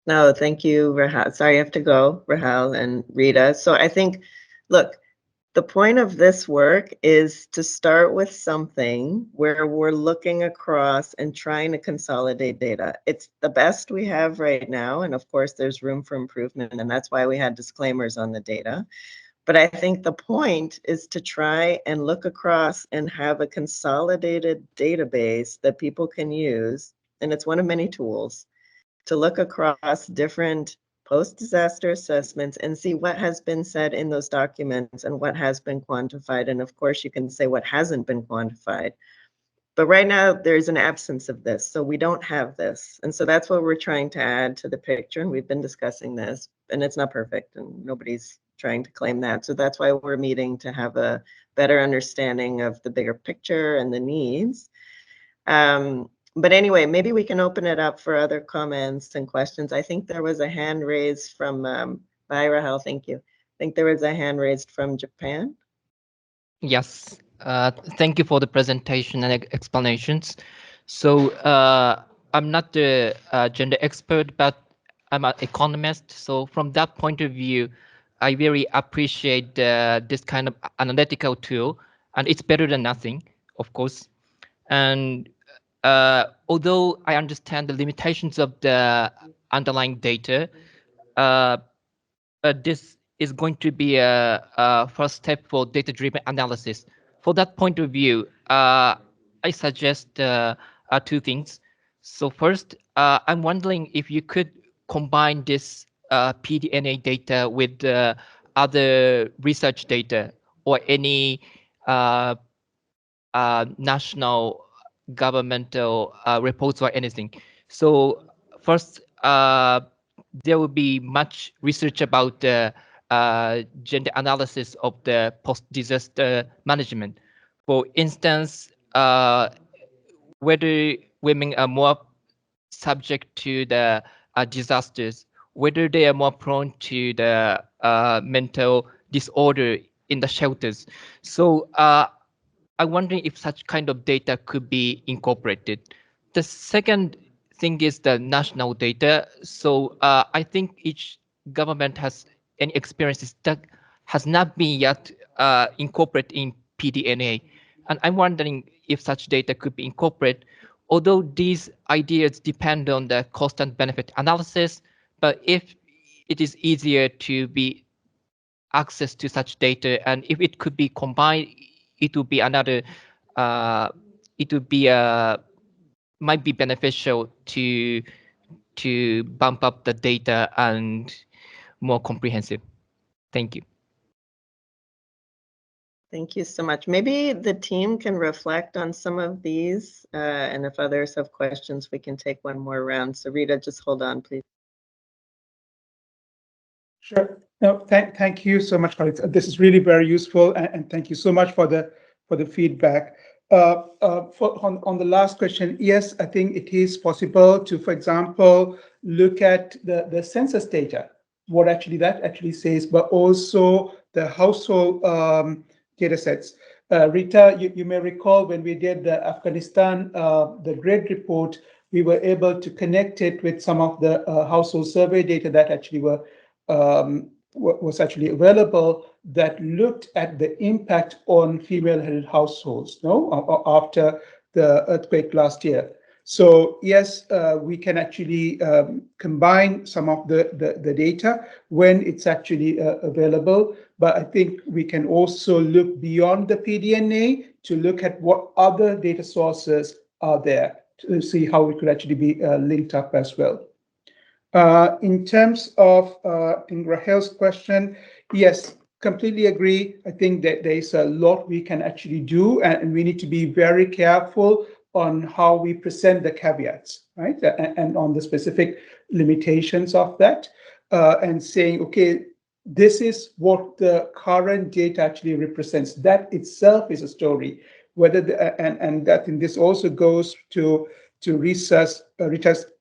No, thank you, Rahel. Sorry, I have to go, Rahel and Rita. So I think, look, the point of this work is to start with something where we're looking across and trying to consolidate data. It's the best we have right now, and of course, there's room for improvement, and that's why we had disclaimers on the data. But I think the point is to try and look across and have a consolidated database that people can use, and it's one of many tools, to look across different post-disaster assessments and see what has been said in those documents and what has been quantified. And of course, you can say what hasn't been quantified. But right now, there's an absence of this, so we don't have this. And so that's what we're trying to add to the picture, and we've been discussing this, and it's not perfect, and nobody's trying to claim that. So that's why we're meeting, to have a better understanding of the bigger picture and the needs. But anyway, maybe we can open it up for other comments and questions. I think there was a hand raised from, bye Rahel, thank you. I think there was a hand raised from Japan. Yes, thank you for the presentation and explanations. So I'm not the gender expert, but I'm an economist. So from that point of view, I very appreciate this kind of analytical tool, and it's better than nothing, of course. And although I understand the limitations of the underlying data, this is going to be a first step for data-driven analysis. For that point of view, I suggest two things. So first, I'm wondering if you could combine this PDNA data with other research data or any national governmental reports or anything. So first, there will be much research about the gender analysis of the post-disaster management. For instance, whether women are more subject to the disasters, whether they are more prone to the mental disorder in the shelters. So I'm wondering if such kind of data could be incorporated. The second thing is the national data. So I think each government has any experiences that has not been yet incorporated in PDNA. And I'm wondering if such data could be incorporated, although these ideas depend on the cost and benefit analysis, but if it is easier to be access to such data, and if it could be combined, it would be another, it would be might be beneficial to bump up the data and more comprehensive. Thank you. Thank you so much. Maybe the team can reflect on some of these, and if others have questions, we can take one more round. So Rita, just hold on, please. Sure. No, thank you so much, colleagues. This is really very useful, and thank you so much for the feedback. On the last question, yes, I think it is possible to, for example, look at the census data, what actually that actually says, but also the household data sets. Rita, you may recall when we did the Afghanistan, the GRED report, we were able to connect it with some of the household survey data that actually was actually available, that looked at the impact on female-headed households, after the earthquake last year. So yes, we can actually combine some of the data when it's actually available, but I think we can also look beyond the PDNA to look at what other data sources are there to see how it could actually be linked up as well. In terms of in Rahel's question, yes, completely agree. I think that there is a lot we can actually do, and we need to be very careful on how we present the caveats, right? And on the specific limitations of that, and saying, okay, this is what the current data actually represents. That itself is a story. Whether and that in this also goes to Rita's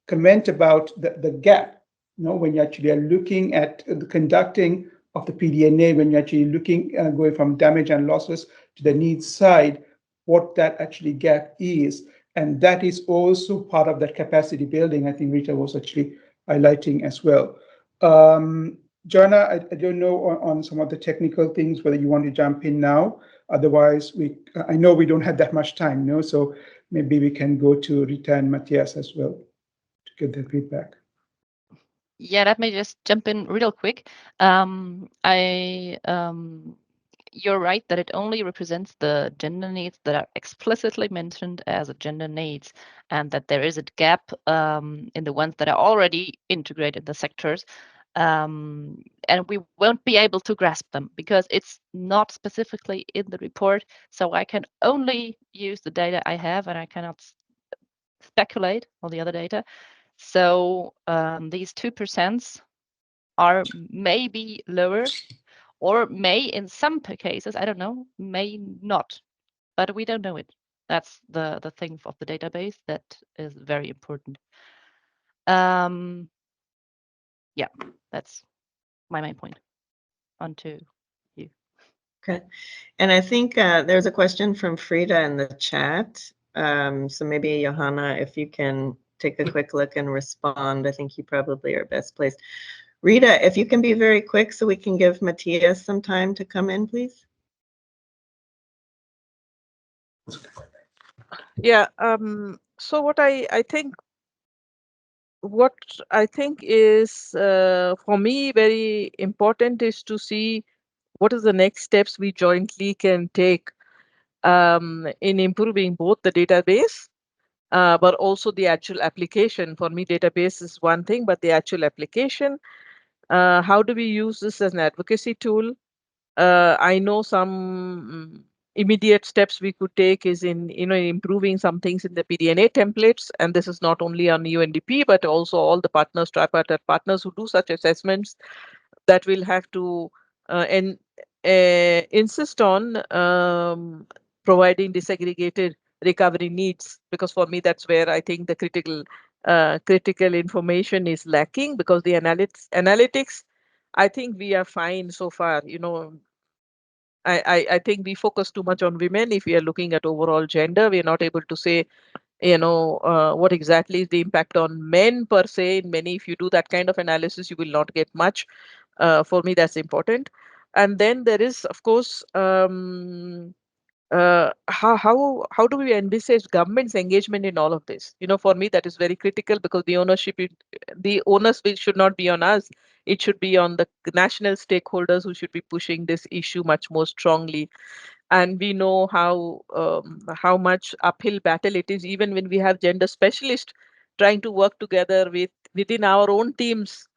comment about the gap. When you actually are looking at the conducting of the PDNA, when you're actually looking going from damage and losses to the needs side, what that actually gap is. And that is also part of that capacity building, I think Rita was actually highlighting as well. Joanna, I don't know on some of the technical things, whether you want to jump in now. Otherwise, I know we don't have that much time, so maybe we can go to Rita and Matthias as well to get their feedback. Yeah, let me just jump in real quick. You're right that it only represents the gender needs that are explicitly mentioned as a gender needs, and that there is a gap in the ones that are already integrated in the sectors. And we won't be able to grasp them because it's not specifically in the report. So I can only use the data I have, and I cannot speculate on the other data. So these 2% are maybe lower, or may in some cases, I don't know, may not, but we don't know it. That's the thing of the database that is very important. Yeah, that's my main point. On to you. Okay, and I think there's a question from Frida in the chat. So maybe Johanna, if you can take a quick look and respond, I think you probably are best placed. Rita, if you can be very quick so we can give Matthias some time to come in, please. Yeah, so what I think is for me very important is to see what is the next steps we jointly can take in improving both the database, but also the actual application. For me, database is one thing, but the actual application, how do we use this as an advocacy tool? I know some immediate steps we could take is in improving some things in the PDNA templates, and this is not only on UNDP but also all the partners, tripartite partners who do such assessments, that will have to insist on providing disaggregated recovery needs, because for me that's where I think the critical information is lacking, because the analytics, I think we are fine so far. I think we focus too much on women. If we are looking at overall gender, we are not able to say, what exactly is the impact on men per se. In many, if you do that kind of analysis, you will not get much. For me, that's important. And then there is, of course, how do we envisage government's engagement in all of this? For me, that is very critical, because the onus should not be on us. It should be on the national stakeholders who should be pushing this issue much more strongly. And we know how much uphill battle it is, even when we have gender specialists trying to work together within our own teams,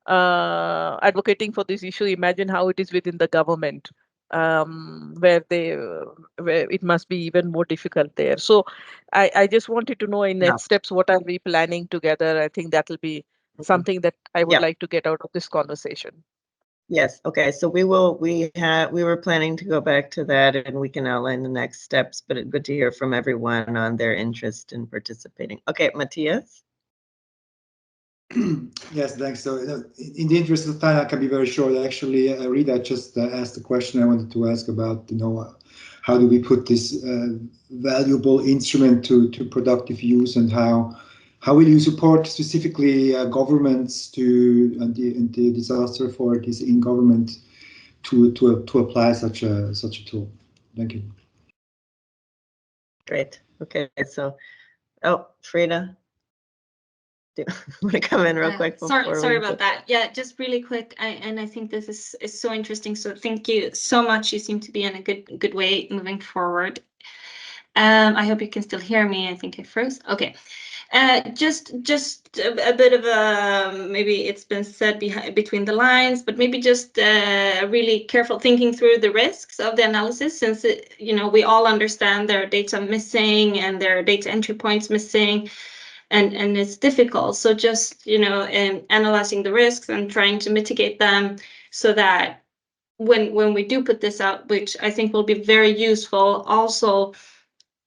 advocating for this issue. Imagine how it is within the government, where it must be even more difficult there. So I just wanted to know in next steps, what are we planning together? I think that will be something that I would like to get out of this conversation. Yes. Okay. So we were planning to go back to that, and we can outline the next steps, but it's good to hear from everyone on their interest in participating. Okay, Matthias. Yes, thanks. So in the interest of time, I can be very short. Actually, Rita just asked the question I wanted to ask about, how do we put this valuable instrument to productive use, and how will you support specifically governments and the disaster authorities in government to apply such a tool? Thank you. Great. Okay. So, Frida, do you want to come in real quick? Sorry about that. Yeah, just really quick. I think this is so interesting. So thank you so much. You seem to be in a good way moving forward. I hope you can still hear me. I think I froze. Okay. Just a bit of maybe it's been said between the lines, but maybe just really careful thinking through the risks of the analysis, since we all understand there are data missing and there are data entry points missing, and it's difficult. So just analyzing the risks and trying to mitigate them, so that when we do put this out, which I think will be very useful, also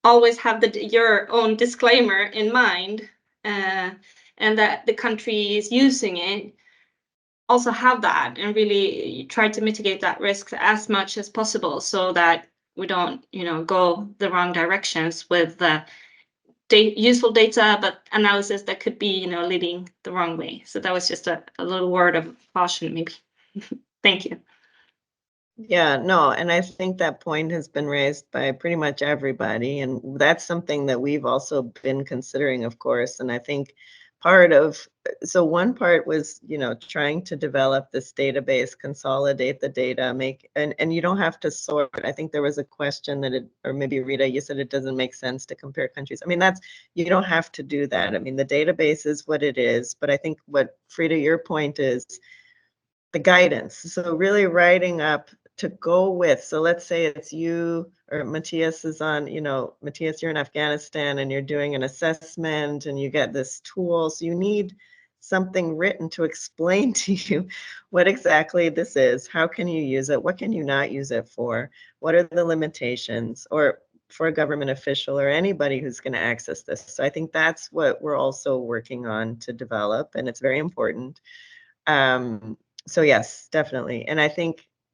always have your own disclaimer in mind, and that the country is using it, also have that, and really try to mitigate that risk as much as possible, so that we don't go the wrong directions with useful data, but analysis that could be leading the wrong way. So that was just a little word of caution, maybe. Thank you. Yeah, no, and I think that point has been raised by pretty much everybody, and that's something that we've also been considering, of course. And I think one part was, trying to develop this database, consolidate the data, and you don't have to sort. I think there was a question or maybe Rita, you said it doesn't make sense to compare countries. I mean, you don't have to do that. I mean, the database is what it is, but I think what, Frida, your point is the guidance. So really writing up to go with. So let's say it's you or Matthias is on, Matthias, you're in Afghanistan and you're doing an assessment and you get this tool. So you need something written to explain to you what exactly this is. How can you use it? What can you not use it for? What are the limitations? Or for a government official or anybody who's going to access this. So I think that's what we're also working on to develop, and it's very important. So yes, definitely. And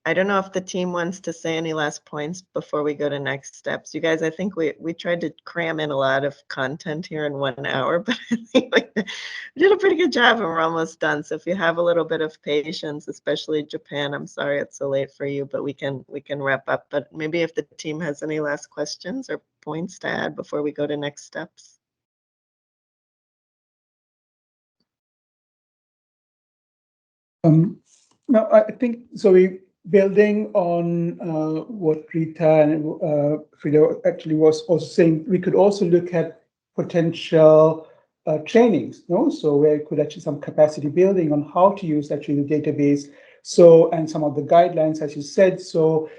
I don't know if the team wants to say any last points before we go to next steps. You guys, I think we tried to cram in a lot of content here in 1 hour, but I think we did a pretty good job and we're almost done. So if you have a little bit of patience, especially Japan, I'm sorry it's so late for you, but we can wrap up. But maybe if the team has any last questions or points to add before we go to next steps. No, I think so. We building on what Rita and Frida actually was also saying. We could also look at potential trainings, no? So where it could actually some capacity building on how to use actually the database. So and some of the guidelines, as you said. So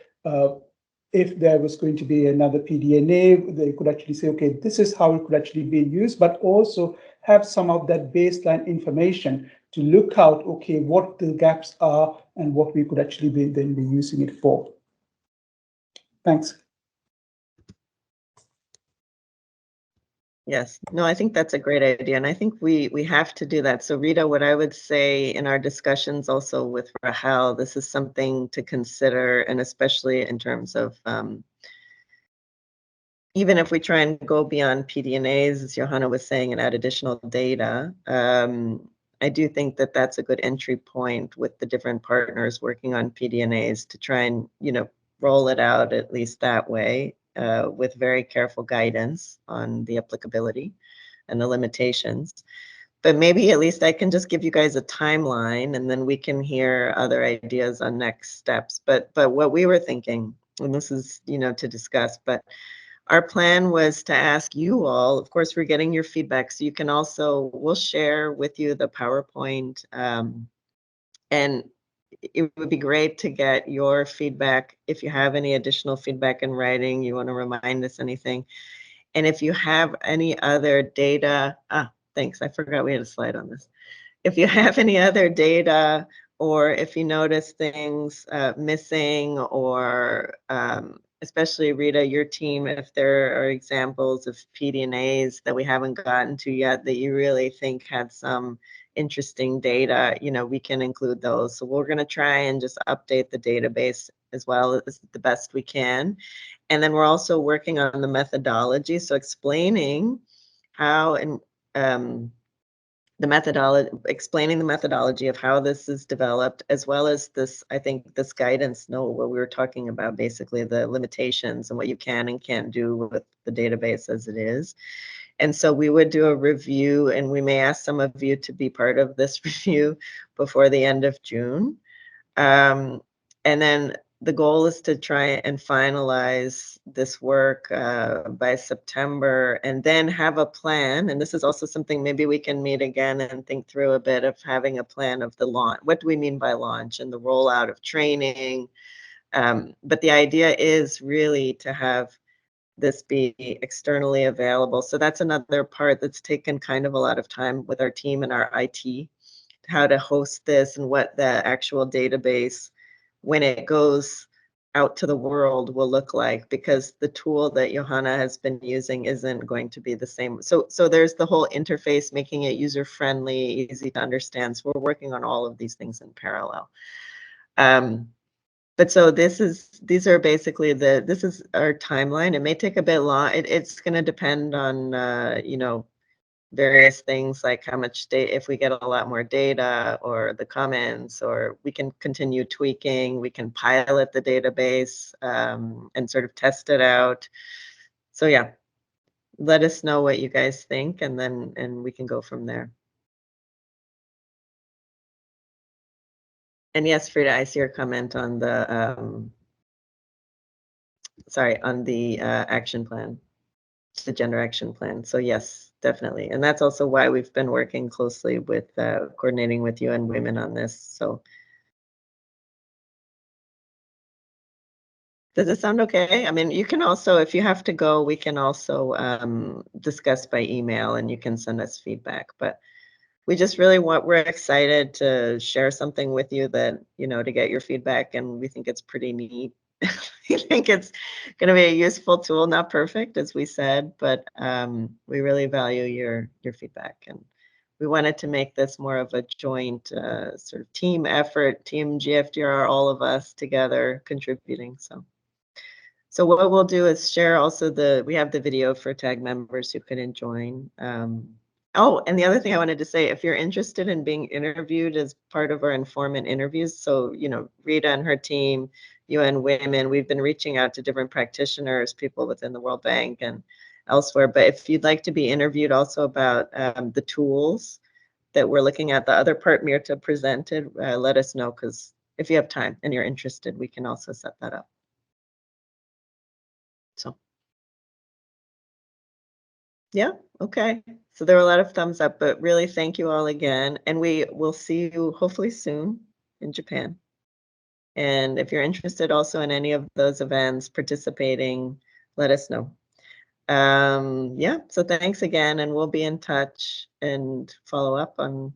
if there was going to be another PDNA, they could actually say, okay, this is how it could actually be used, but also have some of that baseline information to look out, okay, what the gaps are and what we could actually then be using it for. Thanks. Yes, no, I think that's a great idea. And I think we have to do that. So Rita, what I would say in our discussions also with Rahel, this is something to consider, and especially in terms of even if we try and go beyond PDNAs, as Johanna was saying, and add additional data, I do think that that's a good entry point with the different partners working on PDNAs to try and, roll it out at least that way with very careful guidance on the applicability and the limitations. But maybe at least I can just give you guys a timeline and then we can hear other ideas on next steps. But what we were thinking, and this is, to discuss, but our plan was to ask you all, of course, we're getting your feedback, so you can also, we'll share with you the PowerPoint, and it would be great to get your feedback. If you have any additional feedback in writing, you want to remind us anything. And if you have any other data, thanks, I forgot we had a slide on this. If you have any other data, or if you notice things missing, or especially Rita, your team, if there are examples of PDNAs that we haven't gotten to yet that you really think had some interesting data, we can include those. So we're going to try and just update the database as well as the best we can. And then we're also working on the methodology, so explaining how and the methodology, explaining the methodology of how this is developed, as well as this, I think this guidance, what we were talking about, basically the limitations and what you can and can't do with the database as it is. And so we would do a review, and we may ask some of you to be part of this review before the end of June. And then the goal is to try and finalize this work by September, and then have a plan. And this is also something maybe we can meet again and think through a bit of having a plan of the launch. What do we mean by launch and the rollout of training? But the idea is really to have this be externally available. So that's another part that's taken kind of a lot of time with our team and our IT, how to host this and what the actual database, when it goes out to the world, will look like, because the tool that Johanna has been using isn't going to be the same. So there's the whole interface, making it user-friendly, easy to understand. So we're working on all of these things in parallel. But so these are basically this is our timeline. It may take a bit long. It's going to depend on, various things like how much data, if we get a lot more data, or the comments, or we can continue tweaking, we can pilot the database and sort of test it out. So yeah, let us know what you guys think, and we can go from there. And yes, Frida, I see your comment on the on the action plan, the gender action plan. So yes, definitely. And that's also why we've been working closely with coordinating with UN Women on this. So does it sound okay? I mean, you can also, if you have to go, we can also discuss by email, and you can send us feedback. But we just really we're excited to share something with you that, to get your feedback, and we think it's pretty neat. We think it's going to be a useful tool, not perfect, as we said, but we really value your feedback, and we wanted to make this more of a joint sort of team effort, team GFDRR, all of us together contributing. So what we'll do is share also we have the video for TAG members who couldn't join. Oh, and the other thing I wanted to say, if you're interested in being interviewed as part of our informant interviews, so, Rita and her team, UN Women, we've been reaching out to different practitioners, people within the World Bank and elsewhere. But if you'd like to be interviewed also about the tools that we're looking at, the other part Mirta presented, let us know, because if you have time and you're interested, we can also set that up. So. Yeah, okay. So there were a lot of thumbs up, but really thank you all again. And we will see you hopefully soon in Japan. And if you're interested also in any of those events, participating, let us know. Yeah, so thanks again, and we'll be in touch and follow up on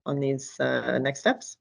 these next steps.